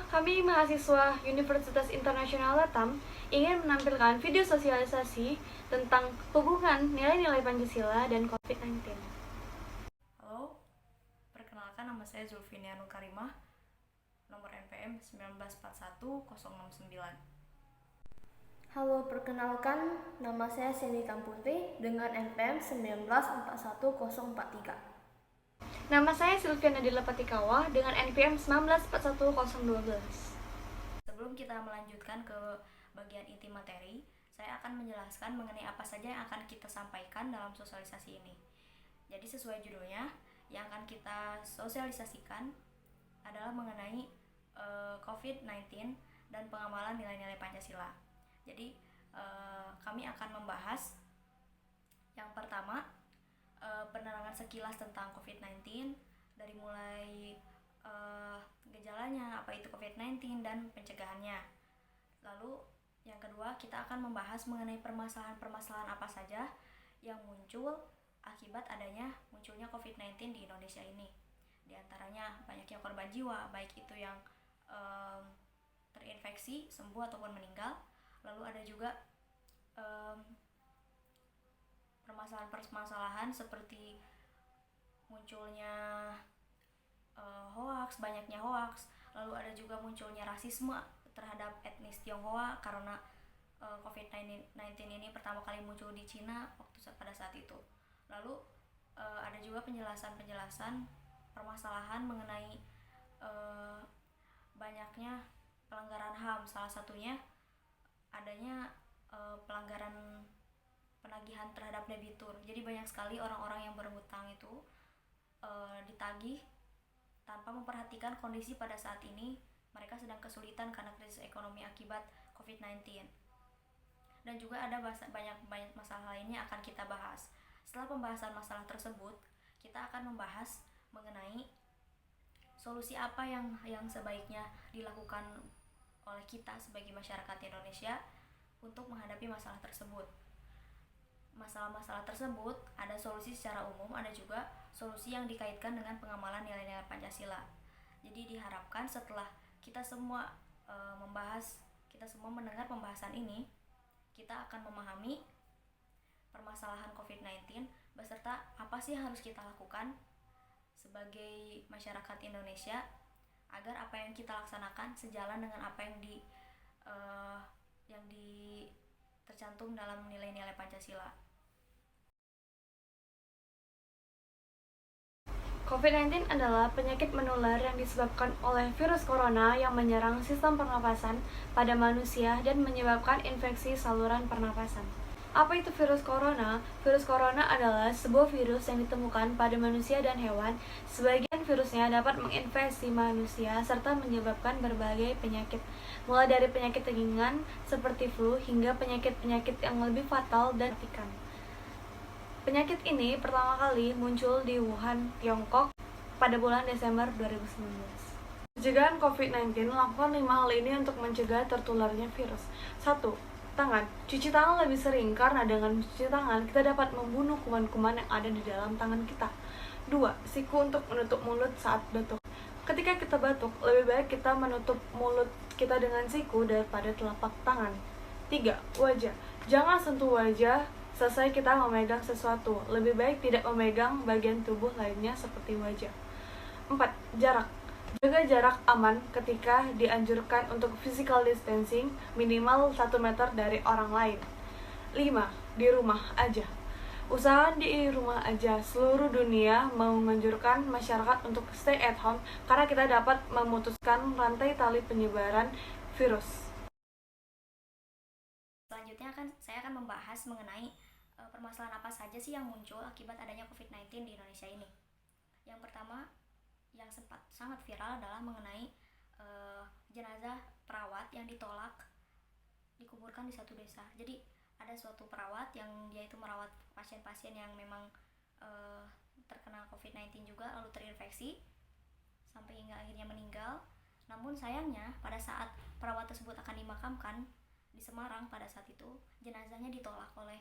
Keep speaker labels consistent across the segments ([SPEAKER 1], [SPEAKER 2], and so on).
[SPEAKER 1] kami mahasiswa Universitas Internasional Batam ingin menampilkan video sosialisasi tentang hubungan nilai-nilai Pancasila dan COVID-19.
[SPEAKER 2] Halo, perkenalkan nama saya Zulfinia Nur Karimah, nomor NPM 1941069.
[SPEAKER 3] Halo, perkenalkan nama saya Cindy Tamputri dengan NPM 1941043.
[SPEAKER 1] Nama saya Sylvia Nadila Patikawa dengan NPM 1941012.
[SPEAKER 2] Sebelum kita melanjutkan ke bagian inti materi, saya akan menjelaskan mengenai apa saja yang akan kita sampaikan dalam sosialisasi ini. Jadi sesuai judulnya, yang akan kita sosialisasikan adalah mengenai COVID-19 dan pengamalan nilai-nilai Pancasila. Jadi kami akan membahas yang pertama, penerangan sekilas tentang COVID-19 dari mulai gejalanya, apa itu COVID-19 dan pencegahannya. Lalu yang kedua, kita akan membahas mengenai permasalahan-permasalahan apa saja yang muncul akibat adanya munculnya COVID-19 di Indonesia ini. Di antaranya banyaknya korban jiwa, baik itu yang terinfeksi, sembuh ataupun meninggal. Lalu ada juga permasalahan-permasalahan seperti munculnya hoaks, banyaknya hoaks. Lalu ada juga munculnya rasisme terhadap etnis Tionghoa karena COVID-19 ini pertama kali muncul di Cina pada saat itu. Lalu ada juga penjelasan permasalahan mengenai banyaknya pelanggaran HAM. Salah satunya adanya pelanggaran penagihan terhadap debitur. Jadi banyak sekali orang-orang yang berhutang itu ditagih tanpa memperhatikan kondisi pada saat ini mereka sedang kesulitan karena krisis ekonomi akibat COVID-19. Dan juga ada banyak masalah lainnya akan kita bahas. Setelah pembahasan masalah tersebut, kita akan membahas mengenai solusi apa yang sebaiknya dilakukan oleh kita sebagai masyarakat Indonesia untuk menghadapi masalah tersebut. Masalah-masalah tersebut ada solusi secara umum, ada juga solusi yang dikaitkan dengan pengamalan nilai-nilai Pancasila. Jadi diharapkan setelah kita semua mendengar pembahasan ini, kita akan memahami permasalahan COVID-19 beserta apa sih yang harus kita lakukan sebagai masyarakat Indonesia agar apa yang kita laksanakan sejalan dengan apa yang tercantum dalam nilai-nilai Pancasila.
[SPEAKER 1] COVID-19 adalah penyakit menular yang disebabkan oleh virus corona yang menyerang sistem pernapasan pada manusia dan menyebabkan infeksi saluran pernapasan. Apa itu virus corona? Virus corona adalah sebuah virus yang ditemukan pada manusia dan hewan. Sebagian virusnya dapat menginfeksi manusia serta menyebabkan berbagai penyakit, mulai dari penyakit ringan seperti flu hingga penyakit-penyakit yang lebih fatal dan mematikan. Penyakit ini pertama kali muncul di Wuhan, Tiongkok pada bulan Desember 2019. Pencegahan COVID-19 lakukan 5 hal ini untuk mencegah tertularnya virus. 1. Tangan. Cuci tangan lebih sering karena dengan mencuci tangan kita dapat membunuh kuman-kuman yang ada di dalam tangan kita. 2. Siku untuk menutup mulut saat batuk. Ketika kita batuk, lebih baik kita menutup mulut kita dengan siku daripada telapak tangan. 3. Wajah. Jangan sentuh wajah selesai kita memegang sesuatu. Lebih baik tidak memegang bagian tubuh lainnya seperti wajah. 4. Jarak. Jaga jarak aman ketika dianjurkan untuk physical distancing minimal 1 meter dari orang lain. 5. Di rumah aja. Usahakan di rumah aja. Seluruh dunia menganjurkan masyarakat untuk stay at home karena kita dapat memutuskan rantai tali penyebaran virus.
[SPEAKER 2] Selanjutnya saya akan membahas mengenai permasalahan apa saja sih yang muncul akibat adanya COVID-19 di Indonesia ini. Yang pertama, yang sangat viral adalah mengenai jenazah perawat yang ditolak dikuburkan di satu desa. Jadi ada suatu perawat yang dia itu merawat pasien-pasien yang memang terkena COVID-19 juga lalu terinfeksi sampai hingga akhirnya meninggal. Namun sayangnya pada saat perawat tersebut akan dimakamkan di Semarang pada saat itu jenazahnya ditolak oleh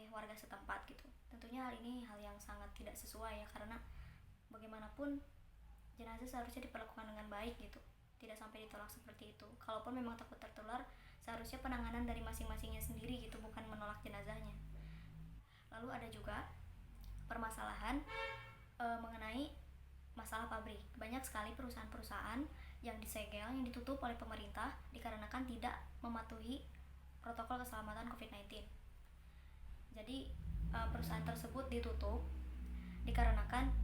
[SPEAKER 2] warga setempat gitu. Tentunya hal ini hal yang sangat tidak sesuai ya, karena bagaimanapun jenazah seharusnya diperlakukan dengan baik gitu, tidak sampai ditolak ditolak seperti itu. Kalaupun memang takut tertular, seharusnya penanganan dari masing-masingnya sendiri gitu, bukan menolak jenazahnya. Lalu ada juga permasalahan mengenai masalah pabrik. Banyak sekali perusahaan-perusahaan yang disegel, yang ditutup oleh pemerintah dikarenakan tidak mematuhi protokol keselamatan COVID-19. Jadi perusahaan tersebut ditutup dikarenakan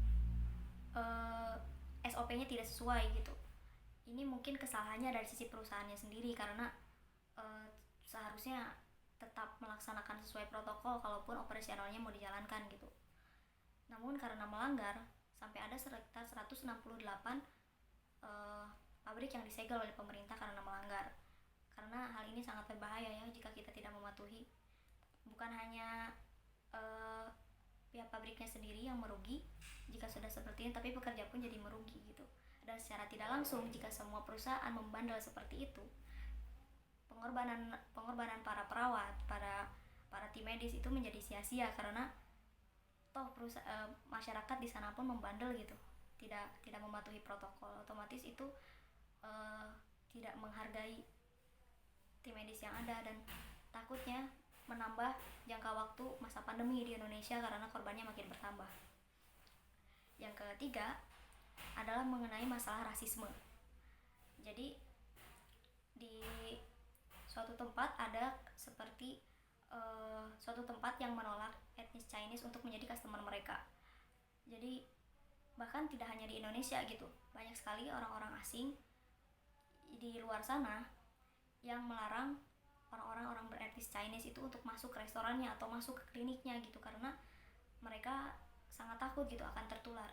[SPEAKER 2] SOP-nya tidak sesuai gitu. Ini mungkin kesalahannya dari sisi perusahaannya sendiri, karena seharusnya tetap melaksanakan sesuai protokol kalaupun operasionalnya mau dijalankan gitu. Namun karena melanggar, sampai ada sekitar 168 pabrik yang disegel oleh pemerintah karena melanggar. Karena hal ini sangat berbahaya ya jika kita tidak mematuhi. Bukan hanya pihak pabriknya sendiri yang merugi jika sudah seperti ini, tapi pekerja pun jadi merugi gitu. Dan secara tidak langsung, jika semua perusahaan membandel seperti itu, pengorbanan para perawat, para tim medis itu menjadi sia-sia, karena toh masyarakat di sana pun membandel gitu, tidak mematuhi protokol. Otomatis itu tidak menghargai tim medis yang ada, dan takutnya menambah jangka waktu masa pandemi di Indonesia karena korbannya makin bertambah. Yang ketiga adalah mengenai masalah rasisme. Jadi di suatu tempat ada seperti suatu tempat yang menolak etnis Chinese untuk menjadi customer mereka. Jadi bahkan tidak hanya di Indonesia gitu, banyak sekali orang-orang asing di luar sana yang melarang orang-orang beretnis Chinese itu untuk masuk ke restorannya atau masuk ke kliniknya gitu, karena mereka sangat takut gitu akan tertular.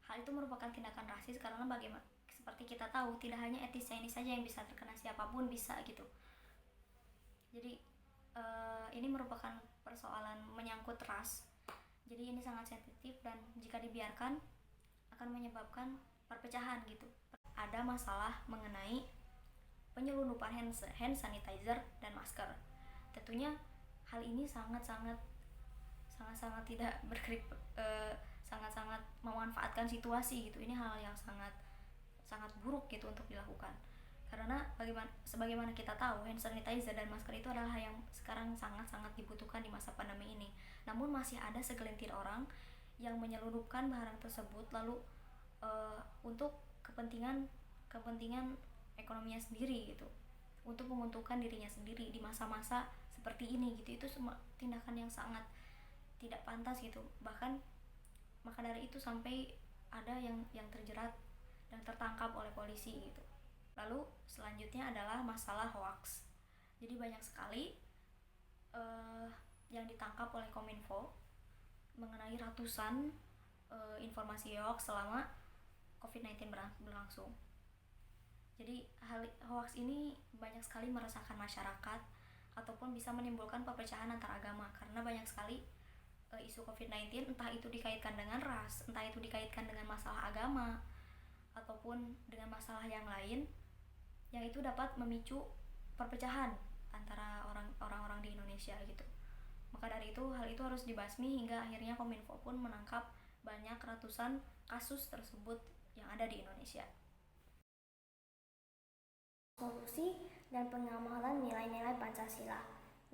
[SPEAKER 2] Hal itu merupakan tindakan rasis, karena bagaimana seperti kita tahu, tidak hanya etnis Chinese saja yang bisa terkena, siapapun bisa gitu. Jadi ini merupakan persoalan menyangkut ras. Jadi ini sangat sensitif, dan jika dibiarkan akan menyebabkan perpecahan gitu. Ada masalah mengenai penyelundupan hand sanitizer dan masker. Tentunya hal ini sangat-sangat tidak sangat-sangat memanfaatkan situasi gitu. Ini hal yang sangat buruk gitu untuk dilakukan. Karena sebagaimana kita tahu, hand sanitizer dan masker itu adalah hal yang sekarang sangat-sangat dibutuhkan di masa pandemi ini. Namun masih ada segelintir orang yang menyelundupkan barang tersebut lalu untuk kepentingan ekonominya sendiri gitu, untuk menguntungkan dirinya sendiri di masa-masa seperti ini gitu. Itu semua tindakan yang sangat tidak pantas gitu. Bahkan maka dari itu sampai ada yang terjerat dan tertangkap oleh polisi gitu. Lalu selanjutnya adalah masalah hoax. Jadi banyak sekali yang ditangkap oleh Kominfo mengenai ratusan informasi hoax selama COVID-19 berlangsung. Jadi hoax ini banyak sekali meresahkan masyarakat ataupun bisa menimbulkan perpecahan antar agama, karena banyak sekali isu COVID-19 entah itu dikaitkan dengan ras, entah itu dikaitkan dengan masalah agama ataupun dengan masalah yang lain, yang itu dapat memicu perpecahan antara orang-orang di Indonesia gitu. Maka dari itu hal itu harus dibasmi, hingga akhirnya Kominfo pun menangkap banyak ratusan kasus tersebut yang ada di Indonesia.
[SPEAKER 3] Solusi dan pengamalan nilai-nilai Pancasila.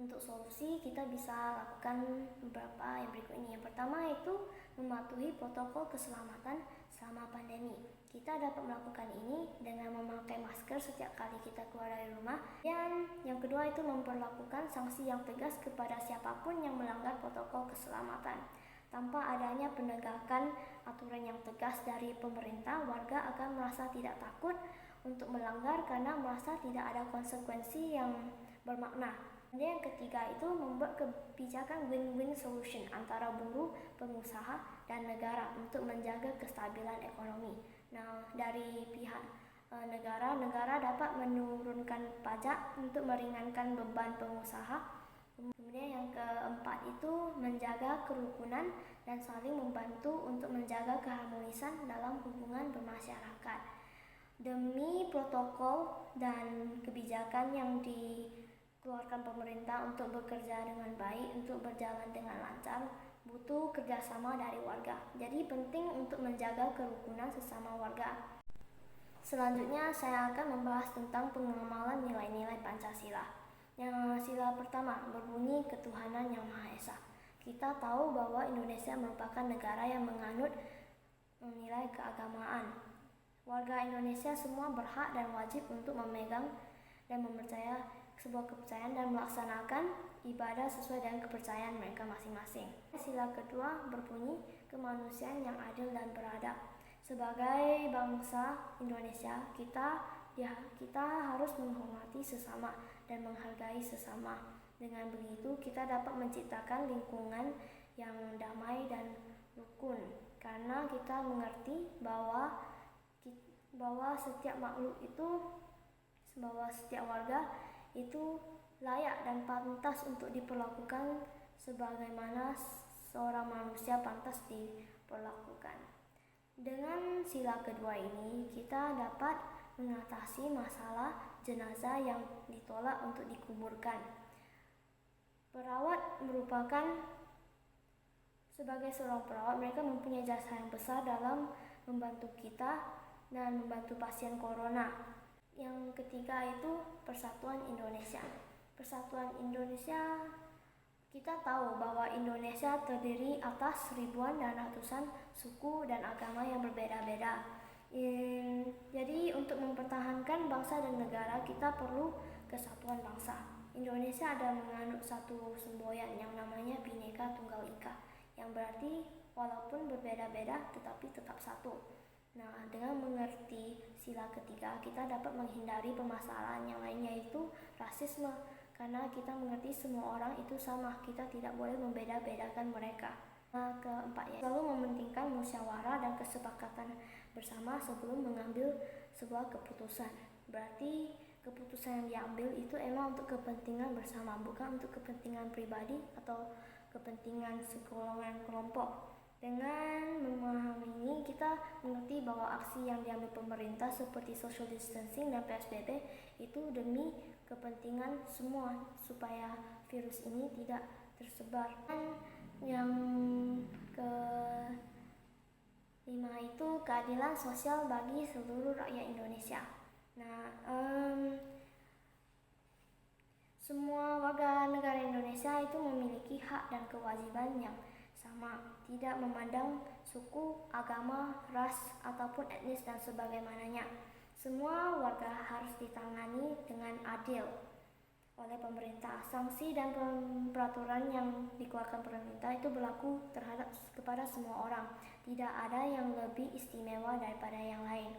[SPEAKER 3] Untuk solusi kita bisa lakukan beberapa yang berikut ini. Yang pertama yaitu mematuhi protokol keselamatan selama pandemi. Kita dapat melakukan ini dengan memakai masker setiap kali kita keluar dari rumah. Dan yang kedua itu memperlakukan sanksi yang tegas kepada siapapun yang melanggar protokol keselamatan. Tanpa adanya penegakan aturan yang tegas dari pemerintah, warga akan merasa tidak takut untuk melanggar karena merasa tidak ada konsekuensi yang bermakna. Dan yang ketiga itu membuat kebijakan win-win solution antara buruh, pengusaha, dan negara untuk menjaga kestabilan ekonomi. Nah, dari pihak negara dapat menurunkan pajak untuk meringankan beban pengusaha. Kemudian yang keempat itu menjaga kerukunan dan saling membantu untuk menjaga keharmonisan dalam hubungan bermasyarakat. Demi protokol dan kebijakan yang dikeluarkan pemerintah untuk bekerja dengan baik, untuk berjalan dengan lancar, butuh kerjasama dari warga. Jadi penting untuk menjaga kerukunan sesama warga. Selanjutnya saya akan membahas tentang pengamalan nilai-nilai Pancasila. Yang sila pertama berbunyi ketuhanan yang Maha Esa. Kita tahu bahwa Indonesia merupakan negara yang menganut nilai keagamaan. Warga Indonesia semua berhak dan wajib untuk memegang dan mempercaya sebuah kepercayaan dan melaksanakan ibadah sesuai dengan kepercayaan mereka masing-masing. Sila kedua berbunyi kemanusiaan yang adil dan beradab. Sebagai bangsa Indonesia, kita harus menghormati sesama dan menghargai sesama. Dengan begitu, kita dapat menciptakan lingkungan yang damai dan rukun, karena kita mengerti bahwa setiap makhluk itu, bahwa setiap warga itu layak dan pantas untuk diperlakukan sebagaimana seorang manusia pantas diperlakukan. Dengan sila kedua ini, kita dapat mengatasi masalah jenazah yang ditolak untuk dikuburkan. Sebagai seorang perawat, mereka mempunyai jasa yang besar dalam membantu kita dan membantu pasien corona. Yang ketiga itu Persatuan Indonesia. Persatuan Indonesia, kita tahu bahwa Indonesia terdiri atas ribuan dan ratusan suku dan agama yang berbeda-beda. Jadi untuk mempertahankan bangsa dan negara, kita perlu kesatuan bangsa. Indonesia ada menganut satu semboyan yang namanya Bhinneka Tunggal Ika, yang berarti walaupun berbeda-beda tetapi tetap satu. Nah, dengan mengerti sila ketiga, kita dapat menghindari permasalahan yang lainnya, yaitu rasisme. Karena kita mengerti semua orang itu sama, kita tidak boleh membeda-bedakan mereka. Nah, keempat, selalu mementingkan musyawarah dan kesepakatan bersama sebelum mengambil sebuah keputusan. Berarti keputusan yang diambil itu emang untuk kepentingan bersama, bukan untuk kepentingan pribadi atau kepentingan segolongan kelompok. Dengan memahami ini, kita mengerti bahwa aksi yang diambil pemerintah seperti social distancing dan PSBB itu demi kepentingan semua supaya virus ini tidak tersebar. Dan yang kelima itu keadilan sosial bagi seluruh rakyat Indonesia. Nah, semua warga negara Indonesia itu memiliki hak dan kewajiban yang sama, tidak memandang suku, agama, ras, ataupun etnis dan sebagaimananya. Semua warga harus ditangani dengan adil oleh pemerintah. Sanksi dan peraturan yang dikeluarkan pemerintah itu berlaku kepada semua orang. Tidak ada yang lebih istimewa daripada yang lain.